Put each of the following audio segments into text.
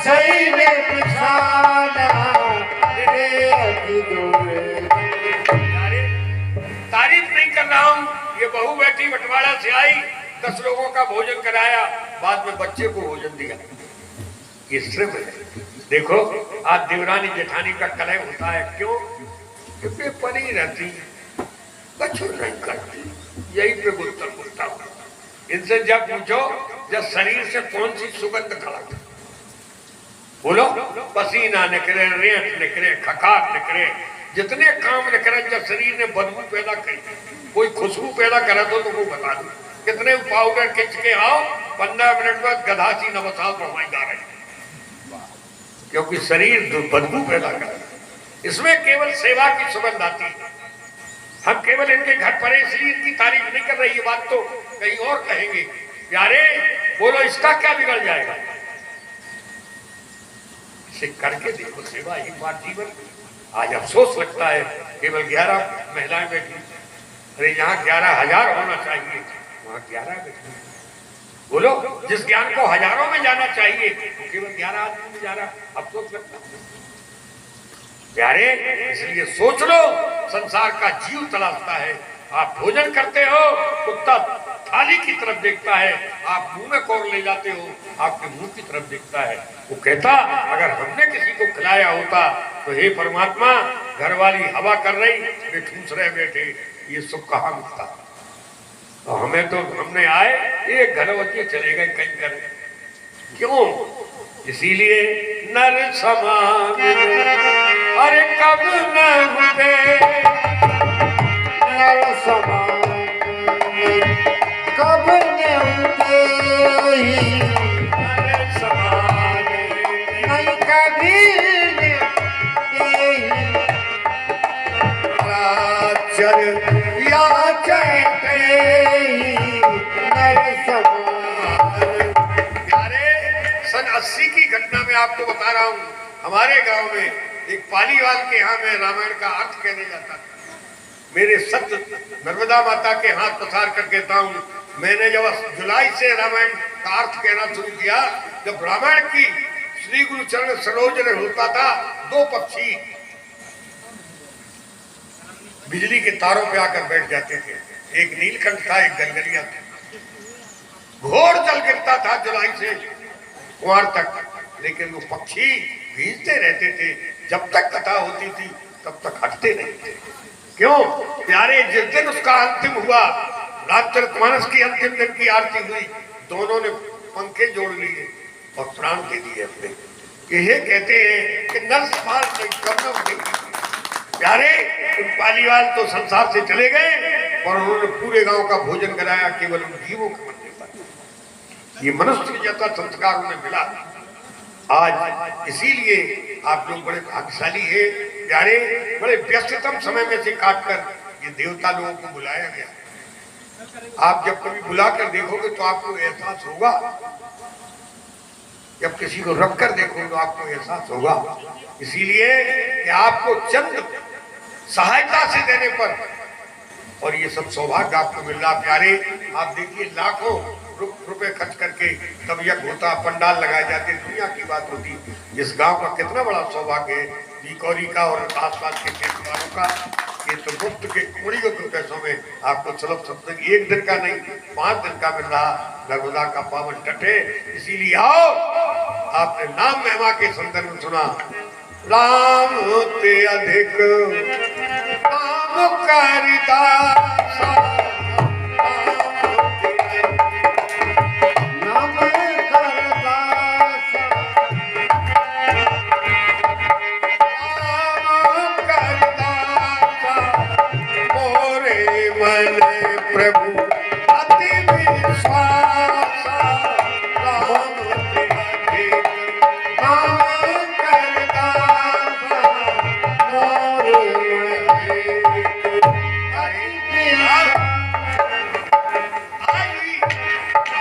सही ने बिछाना रे तारीफ नहीं कर रहा हूँ। ये बहू बैठी बटवाड़ा से आई, 10 लोगों का भोजन कराया, बाद में बच्चे को भोजन दिया। ये सिर्फ देखो, आज देवरानी जेठानी का कलह होता है, क्यों? क्योंकि पनी रहती, बच्चों नहीं करती, यही पे गुत्तर गुत्ता हो। इनसे जब पूछो, जब शरीर से कौन सी सुगंध खड़क, बोलो, पसीना निकले, रेत निकले, खकार निकले, जितने काम निकले, जब शरीर ने बदबू पैदा करी, कोई खुशबू पैदा करा तो वो बता दो। कितने पाउडर खिंच के आओ, 15 मिनट बाद गधासी नवसाल रमाएगा रहे, क्योंकि शरीर बदबू पैदा कर। इसमें केवल सेवा की सुगंध आती है। हम केवल इनके घर पर इसलिए इनकी तारीफ नहीं कर रही, ये बात तो कहीं और कहेंगे। प्यारे बोलो, इसका क्या बिगड़ जाएगा? इसे करके देखो सेवा, एक बार जीवन। आज अफसोस लगता है केवल 11 महिलाएं बैठी, अरे यहाँ 11,000 होना चाहिए, वहां 11 बैठी। बोलो, जिस ज्ञान को हजारों में जाना चाहिए तो केवल 11 आदमी में जा रहा, अफसोस लगता है। प्यारे इसलिए सोच लो, संसार का जीव तलाशता है। आप भोजन करते हो, कुत्ता थाली की तरफ देखता है, आप मुंह में कौर ले जाते हो, आपके मुंह की तरफ देखता है। वो कहता, अगर हमने किसी को खिलाया होता तो हे परमात्मा, घरवाली हवा कर रही, वे ठूस रहे बैठे, ये सुख कहाँ मिलता? तो हमें तो हमने आए, एक घर बच्चे चले गए कहीं कर, क्यों? इसीलिए नर समान अरे कब न हुए, नर समान कब ने हुए, नर समान नहीं कभी चल या चलते नर समान। प्यारे, सन 80 की घटना में आपको बता रहा हूँ। हमारे गांव में एक पालीवाल के यहाँ मैं रामायण का अर्थ कहने जाता था। मेरे सत्य नर्मदा माता के हाथ पसार कर कहता हूँ, मैंने जब जुलाई से रामायण का अर्थ कहना शुरू किया, जब रामायण की श्री गुरु चरण सरोज में होता था, 2 पक्षी बिजली के तारों पे आकर बैठ जाते थे। एक नीलकंठ था, एक गलगलिया था। घोर जल गिरता था जुलाई से कुंवर तक, लेकिन वो पक्षी भीजते रहते थे। जब तक कथा होती थी तब तक हटते नहीं थे। क्यों? प्यारे, जिस दिन उसका अंतिम हुआ, रामचरितमानस की अंतिम दिन की आरती हुई, दोनों ने पंखे जोड़ लिए और प्राण दे दिए अपने। ये कहते हैं कि नरसपाल नहीं कर्णव नहीं। प्यारे, उन पालीवाल तो संसार से चले गए और उन्होंने पूरे गांव का भोजन कराया, केवल उन जीवों के मरने पर। ये मनुष्य जैसा संस्कार उन्हें मिला। आज इसीलिए आप लोग बड़े भाग्यशाली है प्यारे, बड़े व्यस्ततम समय में से काटकर ये देवता लोगों को बुलाया गया। आप जब कभी बुलाकर देखोगे तो आपको एहसास होगा, जब किसी को रख कर देखोगे तो आपको एहसास होगा। इसीलिए कि आपको चंद सहायता से देने पर, और ये सब सौभाग्य आपको मिल रहा। प्यारे, आप देखिए, लाखों रुपए खर्च करके तब यज्ञ होता, पंडाल लगाए जाते, दुनिया की बात होती। इस गांव का कितना बड़ा सौभाग्य है, बीकौरी का और आसपास के क्षेत्रों का। ये तो मुफ्त के कुड़ियों के पैसों में आपको सुलभ सत्संग 1 दिन का नहीं, 5 दिन का मिल रहा। नर्मदा का पावन तट है, इसीलिए आओ। आपने नाम महिमा के संदर्भ में सुना, राम होते अधिक राम कारिदासा, प्रभु अति विश्वास, राम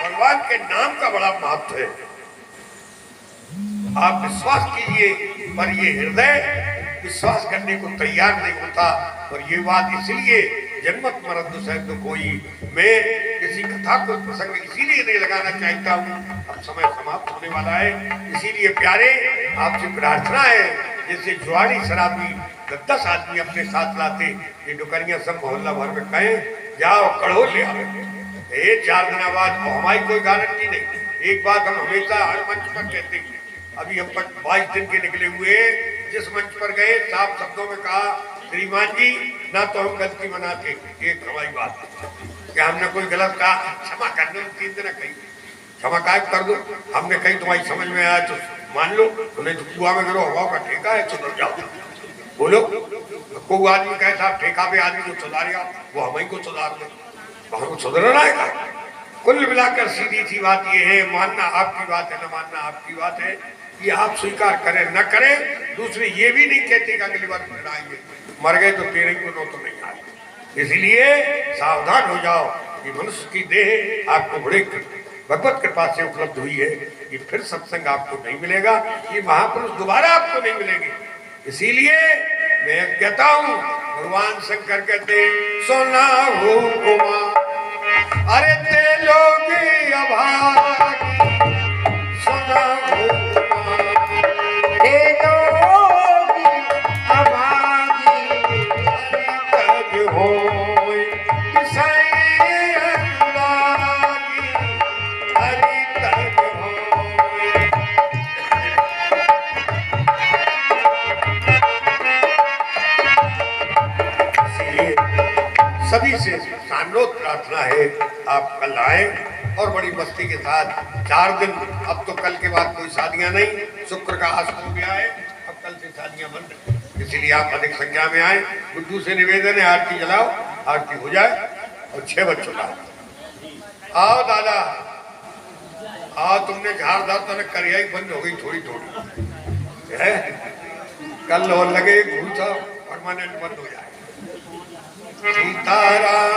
भगवान के नाम का बड़ा महत्व है। आप विश्वास कीजिए, पर ये हृदय विश्वास करने को तैयार नहीं होता। और ये बात इसलिए जन्मत मरद शब्द कोई, मैं किसी कथा को प्रसंग इसीलिए नहीं लगाना चाहता हूँ अब समय समाप्त होने वाला है, इसीलिए प्यारे आपसे प्रार्थना है, जैसे जुआड़ी शराबी 10 आदमी अपने साथ लाते, ये डुकरियां सब मोहल्ला भर में कहें जाओ कड़ो ले आओ, ये 4 दिन बाद हमारी कोई गारंटी नहीं। एक बात हम हमेशा हर मंच पर कहते हैं, अभी हम 22 दिन के निकले हुए, जिस मंच पर गए साफ शब्दों में कहा श्रीमान जी ना तो हम गलती मनाते, एक हमारी बात कि हमने कोई गलत कहा क्षमा करने 3 दिन कही क्षमा कायम कर दो, हमने कहीं तुम्हारी समझ में आया तो मान लो, उन्हें तो कुआ में गिरो हवा का ठेका है सुधर जाओ। बोलो कोई आदमी कहे साहब ठेका पे आदमी को सुधारेगा, वो हम ही को सुधार दे, हमको सुधरना है। कुल मिलाकर सीधी सी बात ये है, मानना आपकी बात है, न मानना आपकी बात है, ये आप स्वीकार करें न करें। दूसरी ये भी नहीं कहते कि अगली बार फिर आएंगे, मर गए तो तेरे को नो तो नहीं आए। इसलिए सावधान हो जाओ, ये मनुष्य की देह आपको बड़े भगवत कृपा से उपलब्ध हुई है, ये फिर सत्संग आपको नहीं मिलेगा, ये महापुरुष दोबारा आपको नहीं मिलेंगे। इसीलिए मैं कहता हूँ, भगवान शंकर कहते सोना हो कुमार, अरे ते लोग अभागी, सोना हो कुमार, ते लोग अभागी, तज होय सै अनुरागी, हरि तज होय। इसलिए सभी से सानोद प्रार्थना है, आप कल आए और बड़ी मस्ती के साथ 4 दिन, अब तो कल के बाद कोई शादियां नहीं, शुक्र का अस्त हो गया है, अब कल से शादियां बंद है, इसलिए आप अधिक संख्या में आए। बुद्धू से निवेदन है आरती जलाओ, आरती हो जाए और 6 बच्चों का आओ दादा आओ, तुमने झाड़ दार तो करिया ही बंद हो गई थोड़ी थोड़ी है, कल और लगे घूसा परमानेंट बंद हो जाए। सीताराम